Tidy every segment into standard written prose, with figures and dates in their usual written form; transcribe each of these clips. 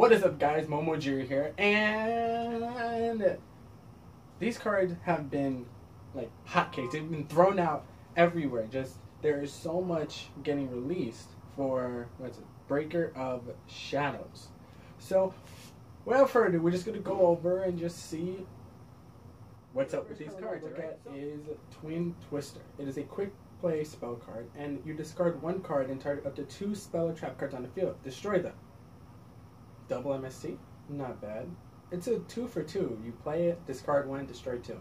What is up, guys? MomoJiri here, and these cards have been like hotcakes. They've been thrown out everywhere. Just there is so much getting released for Breaker of Shadows. So, without further ado, we're just gonna go over and just see what's up with these cards. Look at is Twin Twister. It is a quick play spell card, and you discard one card and target up to 2 spell or trap cards on the field. Destroy them. Double MST, not bad. It's a 2 for 2. You play it, discard 1, destroy 2.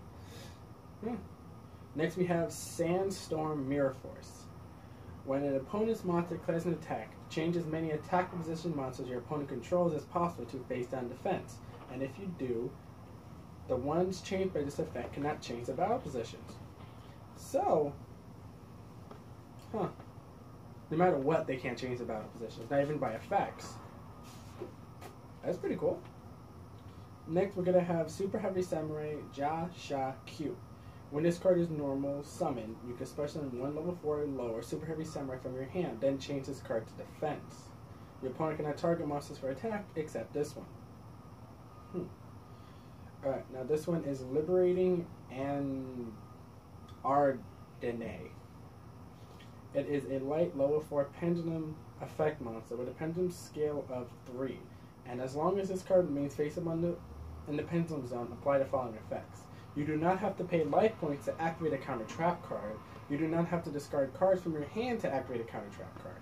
Next we have Sandstorm Mirror Force. When an opponent's monster declares an attack, change as many attack position monsters your opponent controls as possible to face down defense. And if you do, the ones changed by this effect cannot change the battle positions. So, no matter what, they can't change the battle positions, not even by effects. That's pretty cool. Next, we're going to have Super Heavy Samurai Ja Q. When this card is normal summoned, you can special summon 1 level 4 or lower Super Heavy Samurai from your hand, then change this card to defense. Your opponent cannot target monsters for attack except this one. Alright, now this one is Liberating and Ardenne. It is a light level 4 pendulum effect monster with a pendulum scale of 3. And as long as this card remains face up in the pendulum zone, apply the following effects. You do not have to pay life points to activate a counter trap card. You do not have to discard cards from your hand to activate a counter trap card.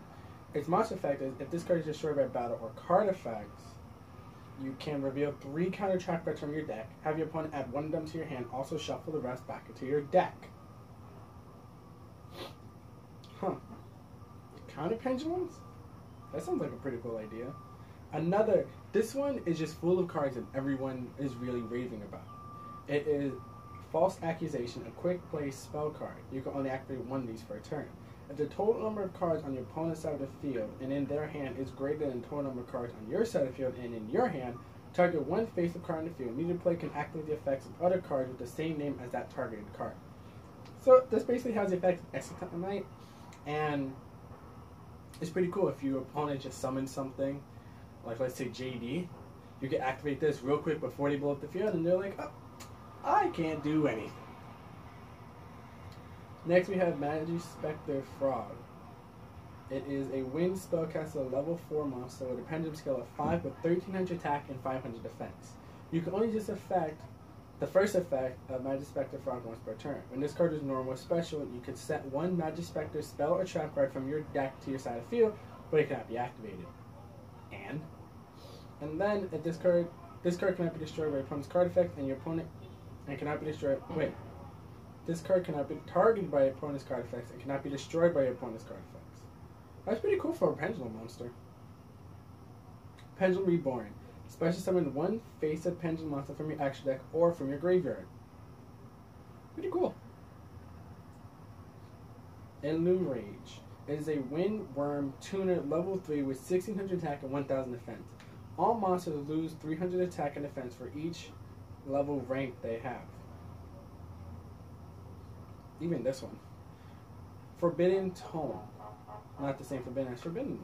Its monster effect is, if this card is destroyed by battle or card effects, you can reveal 3 counter trap cards from your deck, have your opponent add 1 of them to your hand, also shuffle the rest back into your deck. Counter pendulums? That sounds like a pretty cool idea. This one is just full of cards that everyone is really raving about. It is False Accusation, a quick play spell card. You can only activate 1 of these for a turn. If the total number of cards on your opponent's side of the field and in their hand is greater than the total number of cards on your side of the field and in your hand, target 1 face-up card in the field. Neither player can activate the effects of other cards with the same name as that targeted card. So this basically has the effect of Execute, and it's pretty cool if your opponent just summons something, like let's say JD, you can activate this real quick before they blow up the field, and they're like, oh, I can't do anything. Next we have Magic Specter Frog. It is a wind spellcaster level 4 monster with a pendulum scale of 5 with 1300 attack and 500 defense. You can only just affect the first effect of Magic Specter Frog once per turn. When this card is normal or special, you can set 1 Magic Specter spell or trap card from your deck to your side of the field, but it cannot be activated. And then if this card cannot be destroyed by your opponent's card effect, and your opponent cannot be destroyed. This card cannot be targeted by your opponent's card effects and cannot be destroyed by your opponent's card effects. That's pretty cool for a pendulum monster. Pendulum Reborn. Special summon 1 face-up pendulum monster from your action deck or from your graveyard. Pretty cool. Illume Rage. It is a wind worm tuner level 3 with 1600 attack and 1000 defense. All monsters lose 300 attack and defense for each level rank they have. Even this one. Forbidden Tome. Not the same forbidden as forbidden.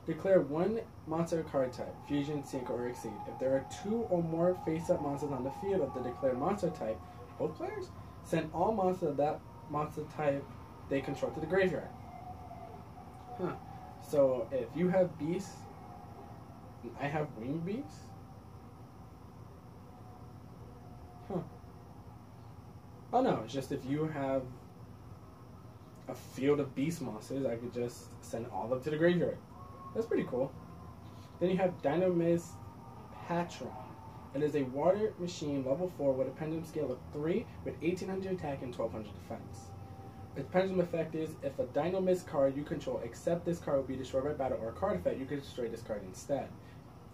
Declare 1 monster card type, fusion, sync, or exceed. If there are 2 or more face-up monsters on the field of the declared monster type, both players send all monsters of that monster type they control to the graveyard. So if you have beasts, and I have winged beasts. Oh no, it's just if you have a field of beast monsters, I could just send all of them to the graveyard. That's pretty cool. Then you have Dynamis Patron. It is a water machine level 4 with a pendulum scale of 3 with 1800 attack and 1200 defense. Its pendulum effect is, if a Dynamis card you control except this card will be destroyed by battle or a card effect, you can destroy this card instead.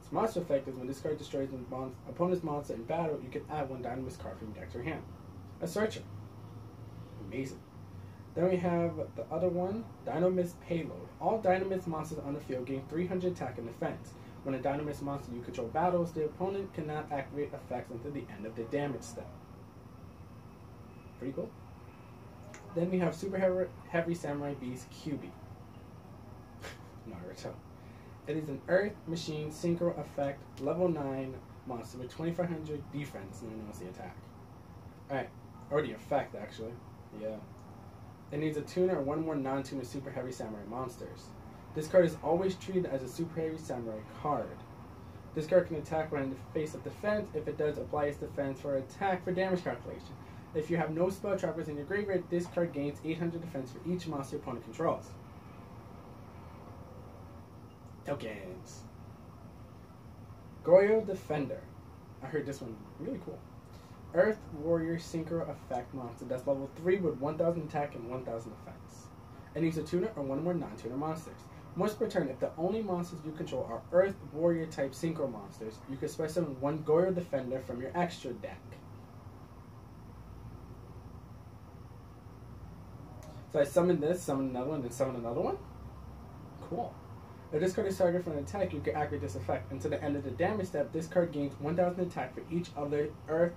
Its monster effect is, when this card destroys an opponent's monster in battle, you can add 1 Dynamis card from your deck to your hand. A Searcher. Amazing. Then we have the other one, Dynamis Payload. All Dynamis monsters on the field gain 300 attack and defense. When a Dynamis monster you control battles, the opponent cannot activate effects until the end of the damage step. Pretty cool. Then we have Super Heavy Samurai Beast QB. Naruto. It is an Earth Machine Synchro Effect level 9 monster with 2500 defense, and then knows the attack. Alright, or the effect actually. Yeah. It needs a tuner or one more non-tuner super heavy samurai monsters. This card is always treated as a super heavy samurai card. This card can attack when in the face of defense. If it does, apply its defense for attack for damage calculation. If you have no spell trappers in your graveyard, this card gains 800 defense for each monster your opponent controls. Tokens. Yugioh Defender. I heard this one really cool. Earth Warrior Synchro Effect monster that's level 3 with 1000 attack and 1000 defense. It needs a tuner or one more non-tuner monsters. Once per turn, if the only monsters you control are Earth Warrior type Synchro monsters, you can special summon one Yugioh Defender from your extra deck. So I summon this, summon another one, then summon another one? Cool. If this card is targeted for an attack, you can activate this effect. Until the end of the damage step, this card gains 1000 attack for each other Earth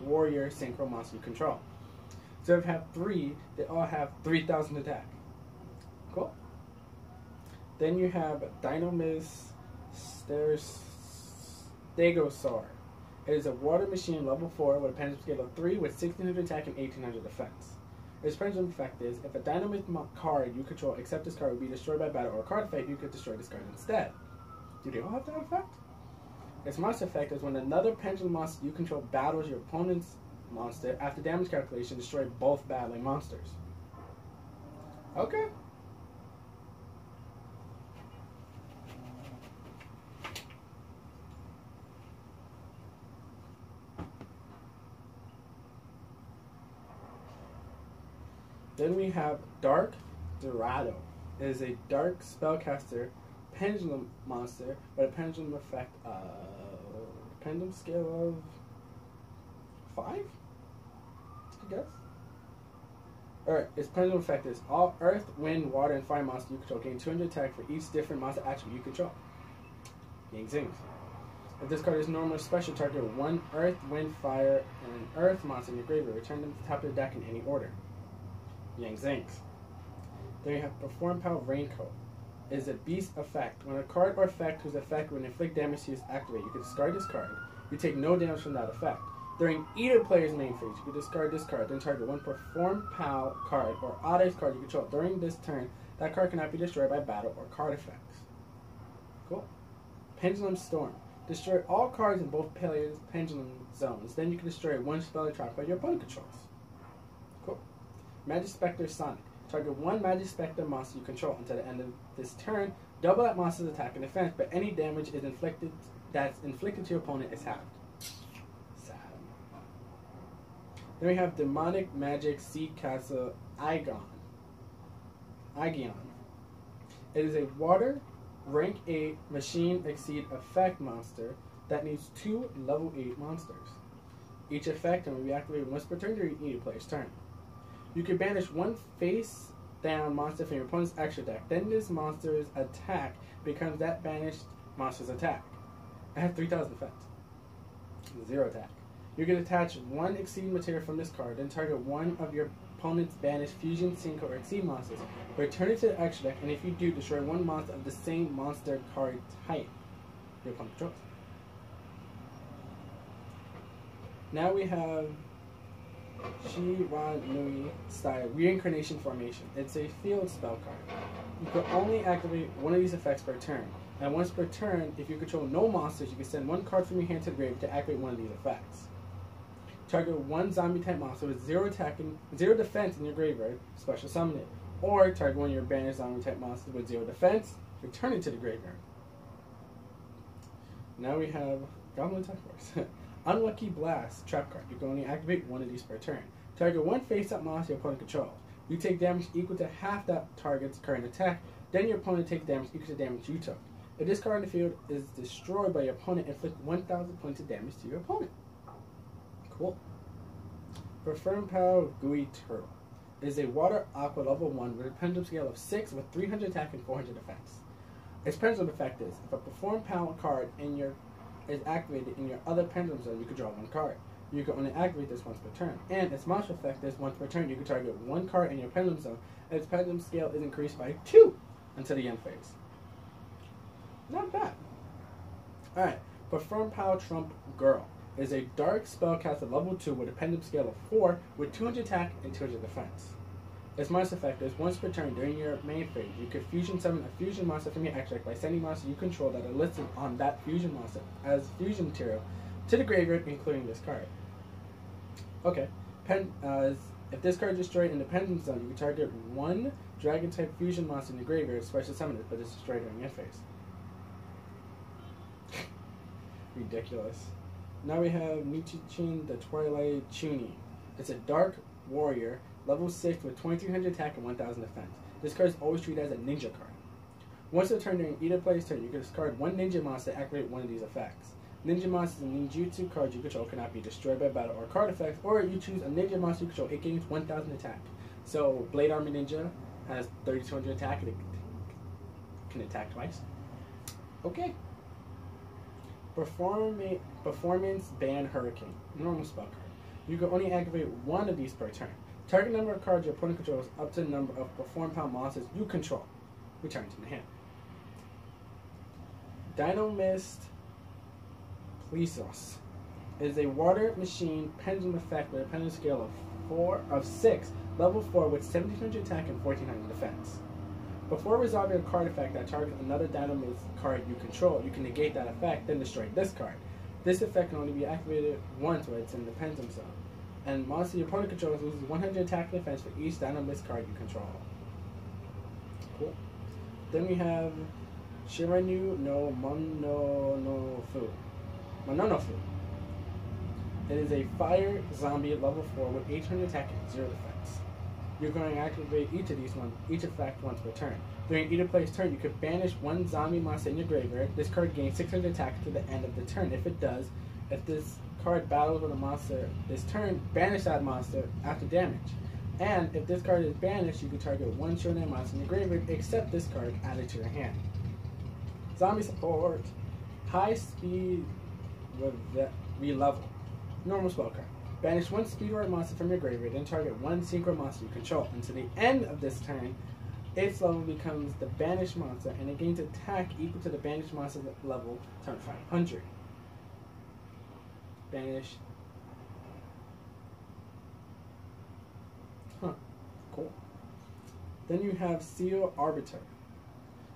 Warrior Synchro monster you control. So if you have 3, they all have 3000 attack. Cool. Then you have Dynamis Stegosaur. It is a water machine level 4 with a pendulum scale of 3 with 1600 attack and 1800 defense. Its pendulum effect is, if a Dynamis card you control except this card will be destroyed by battle or a card effect, you could destroy this card instead. Do they all have that effect? Its monster effect is when another pendulum monster you control battles your opponent's monster, after damage calculation, destroy both battling monsters. Okay. Then we have Dark Dorado. It is a dark spellcaster pendulum monster with a pendulum effect pendulum scale of 5? I guess. Alright, its pendulum effect is all earth, wind, water, and fire monsters you control gain 200 attack for each different monster attribute you control. Yang zings. If this card is normal or special, target one earth, wind, fire, and an earth monster in your graveyard. Return them to the top of the deck in any order. Yang zings. Then you have Perform Power Raincoat. It is a beast effect. When a card or effect whose effect would inflict damage to you is activated, you can discard this card. You take no damage from that effect. During either player's main phase, you can discard this card, then target one Perform Power card or odd ice card you control. During this turn, that card cannot be destroyed by battle or card effects. Cool. Pendulum Storm. Destroy all cards in both players' pendulum zones. Then you can destroy one spell or trap by your opponent controls. Cool. Magic Specter Sonic. Target one Magic Specter monster you control until the end of this turn. Double that monster's attack and defense, but any damage is inflicted to your opponent is halved. Sad. Then we have Demonic Magic Seed Castle Aigion. It is a water rank 8 machine exceed effect monster that needs 2 level 8 monsters. Each effect can be activated once per turn during each player's turn. You can banish one face down monster from your opponent's extra deck. Then this monster's attack becomes that banished monster's attack. I have 3000 defense. 0 attack. You can attach one Exceed material from this card, then target one of your opponent's banished Fusion, Synchro, or Exceed monsters. Return it to the extra deck, and if you do, destroy one monster of the same monster card type your opponent controls. Now we have Shiranui Style Reincarnation Formation. It's a field spell card. You can only activate one of these effects per turn. And once per turn, if you control no monsters, you can send one card from your hand to the grave to activate one of these effects. Target one zombie type monster with 0 attack and 0 defense in your graveyard, special summon it. Or target one of your banished zombie type monsters with 0 defense, return it to the graveyard. Now we have Goblin Attack Force. Unlucky Blast Trap card. You can only activate one of these per turn. Target one face-up monster your opponent controls. You take damage equal to half that target's current attack, then your opponent takes damage equal to damage you took. If this card in the field is destroyed by your opponent, inflict 1000 points of damage to your opponent. Cool. Perform Power Gooey Turtle. It is a water aqua level 1 with a pendulum scale of 6 with 300 attack and 400 defense. Its pendulum effect is, if a Perform Power card is activated in your other pendulum zone, you can draw one card. You can only activate this once per turn. And its monster effect is, once per turn, you can target one card in your pendulum zone, and its pendulum scale is increased by 2 until the end phase. Not bad. Alright, Perform Power Trump Girl is a dark spellcaster level 2 with a pendulum scale of 4 with 200 attack and 200 defense. Its monster effect is once per turn during your main phase, you can fusion summon a fusion monster from your extract by sending monsters you control that are listed on that fusion monster as fusion material to the graveyard, including this card. Okay. If this card is destroyed in the Pendulum Zone, you can target one dragon-type fusion monster in the graveyard, special summon it, but it's destroyed during your phase. Ridiculous. Now we have Nichichin the Twilight Chunin. It's a dark warrior, level 6 with 2300 attack and 1000 defense. This card is always treated as a ninja card. Once a turn during either player's turn, you can discard one ninja monster to activate one of these effects. Ninja monsters and ninjutsu cards you control cannot be destroyed by battle or card effects, or you choose a ninja monster you control, it gains 1000 attack. So, Blade Armor Ninja has 3200 attack and it can attack twice. Okay. Performance Ban Hurricane. Normal spell card. You can only activate one of these per turn. Target number of cards your opponent controls up to the number of Perform Power monsters you control. Return to the hand. Dino Mist Plesos is a water machine pendulum effect with a pendulum scale of 6, level 4 with 1700 attack and 1400 defense. Before resolving a card effect that targets another Dynamite card you control, you can negate that effect, then destroy this card. This effect can only be activated once when it's in the Pendulum Zone. And monster your opponent controls loses 100 attack and defense for each Dynamite card you control. Cool. Then we have Shiranu no Mononofu. It is a fire zombie level 4 with 800 attack and 0 defense. You're going to activate each effect once per turn. During either player's turn, you can banish one zombie monster in your graveyard. This card gains 600 attack to the end of the turn. If it does, if this card battles with a monster this turn, banish that monster after damage. And if this card is banished, you can target one shonen monster in your graveyard, except this card added to your hand. Zombie support. High speed re-level. Normal spell card. Banish one speedward monster from your graveyard, then target one synchro monster you control. Until the end of this turn, its level becomes the banished monster, and it gains attack equal to the banished monster level turn 500. Banish. Huh. Cool. Then you have Seal Arbiter.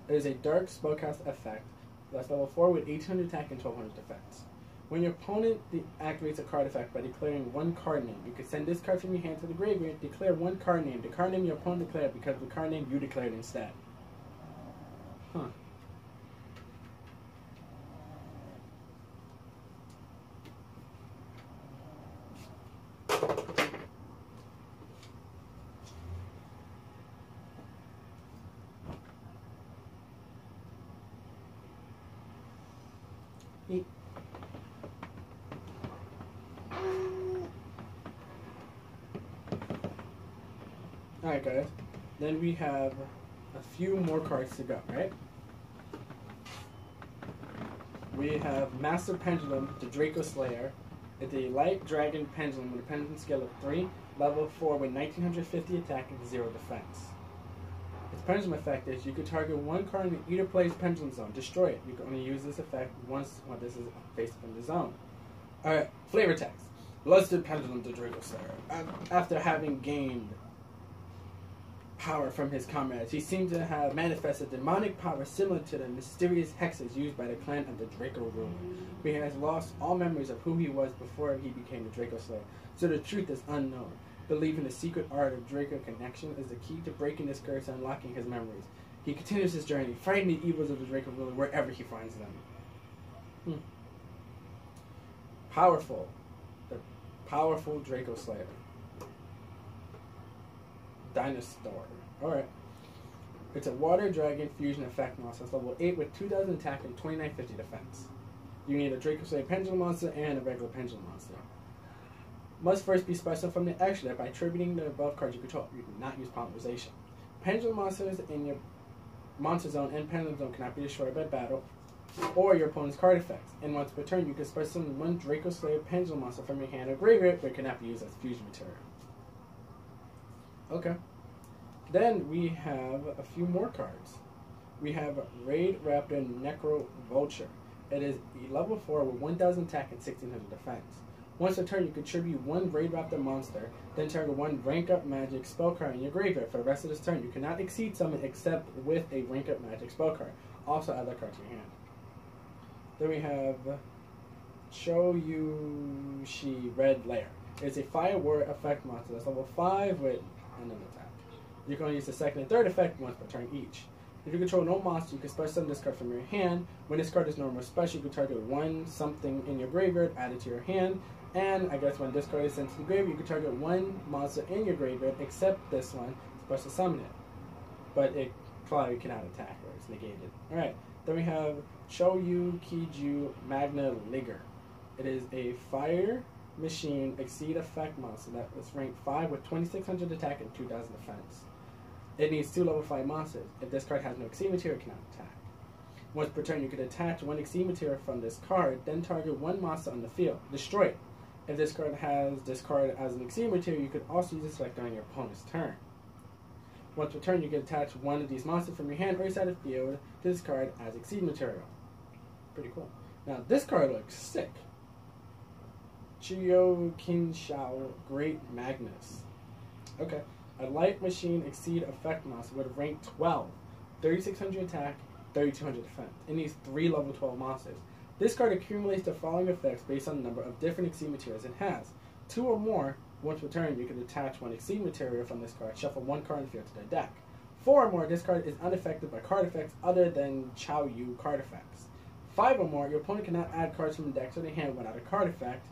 It is a dark spellcast effect. That's level 4 with 800 attack and 1200 defense. When your opponent activates a card effect by declaring one card name, you can send this card from your hand to the graveyard, declare one card name, the card name your opponent declared because of the card name you declared instead. Huh. Alright guys, then we have a few more cards to go, right? We have Master Pendulum, the Draco Slayer. It's a light dragon pendulum with a pendulum scale of 3, level 4 with 1950 attack and 0 defense. Its pendulum effect is you can target one card in either player's pendulum zone, destroy it. You can only use this effect once when this is faced from the zone. Alright, flavor text. Lusted Pendulum, the Draco Slayer. After having gained power from his comrades, he seemed to have manifested demonic power similar to the mysterious hexes used by the clan of the Draco ruler. He has lost all memories of who he was before he became the Draco Slayer, so the truth is unknown. Believing the secret art of Draco connection is the key to breaking this curse and unlocking his memories. He continues his journey, fighting the evils of the Draco ruler wherever he finds them. Powerful. The powerful Draco Slayer. Dinosaur. Alright. It's a water dragon fusion effect monster. It's level 8 with 2000 attack and 2950 defense. You need a Draco Slayer pendulum monster and a regular pendulum monster. Must first be special from the extra by attributing the above cards you control. You do not use polymerization. Pendulum monsters in your monster zone and pendulum zone cannot be destroyed by battle or your opponent's card effects. And once per turn, you can special summon one Draco Slayer pendulum monster from your hand or graveyard, but it cannot be used as fusion material. Okay. Then we have a few more cards. we have Raid Raptor Necro Vulture. It is a level 4 with 1000 attack and 1600 defense. Once a turn, you contribute 1 Raid Raptor monster, then target 1 rank up magic spell card in your graveyard. For the rest of this turn, you cannot exceed summon except with a rank up magic spell card. Also add that card to your hand. Then we have Yugioh Red Lair. It's a fire ward effect monster that's level 5 with an attack. You can only use the second and third effect once per turn each. If you control no monster, you can special summon this card from your hand. When this card is normal special, you can target 1 something in your graveyard, add it to your hand. And I guess when this card is sent to the graveyard, you can target 1 monster in your graveyard, except this one, special summon it. But it probably cannot attack or it's negated. Alright, then we have Yugioh Magna Ligger. It is a fire machine exceed effect monster that is ranked 5 with 2600 attack and 2000 defense. It needs 2 level 5 monsters. If this card has no exceed material, it cannot attack. Once per turn, you can attach 1 exceed material from this card, then target 1 monster on the field. Destroy it. If this card has this card as an exceed material, you could also use this effect on your opponent's turn. Once per turn, you can attach 1 of these monsters from your hand or your side of the field to this card as exceed material. Pretty cool. Now, this card looks sick. Yugioh Great Magnus. Okay. A light machine exceed effect monster with rank 12, 3600 attack, 3200 defense. It needs 3 level 12 monsters. This card accumulates the following effects based on the number of different exceed materials it has. 2 or more, once per turn, you can attach 1 exceed material from this card, shuffle 1 card in the field to the deck. 4 or more, this card is unaffected by card effects other than Yugioh card effects. 5 or more, your opponent cannot add cards from the deck to the hand without a card effect.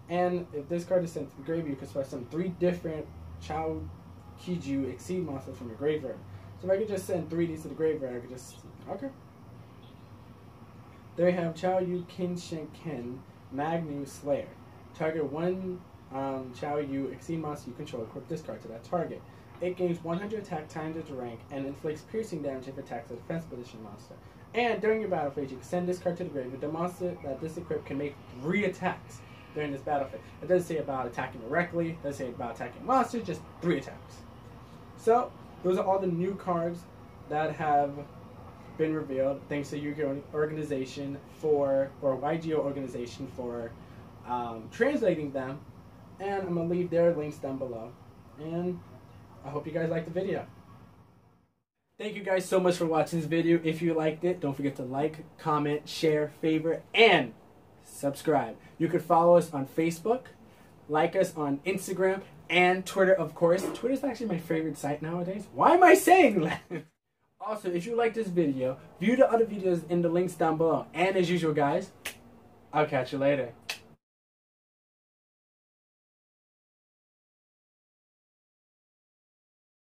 And if this card is sent to the graveyard, you can special summon 3 different Yugioh exceed monsters from your graveyard. So if I could just send 3 of these to the graveyard, I could just... Okay. There we have Yugioh Magnu Slayer. Target 1 Yugioh exceed monster you control, equip this card to that target. It gains 100 attack times its rank and inflicts piercing damage if it attacks a defense position monster. And during your battle phase, you can send this card to the graveyard. The monster that this equipped can make 3 attacks during this battle phase. It doesn't say about attacking directly, it doesn't say about attacking monsters, just 3 attacks. So, those are all the new cards that have been revealed thanks to Yugioh organization or Yugioh organization for translating them. And I'm going to leave their links down below. And I hope you guys liked the video. Thank you guys so much for watching this video. If you liked it, don't forget to like, comment, share, favorite, and subscribe. You can follow us on Facebook, like us on Instagram, and Twitter, of course. Twitter is actually my favorite site nowadays. Why am I saying that? Also, if you like this video, view the other videos in the links down below. And as usual, guys, I'll catch you later.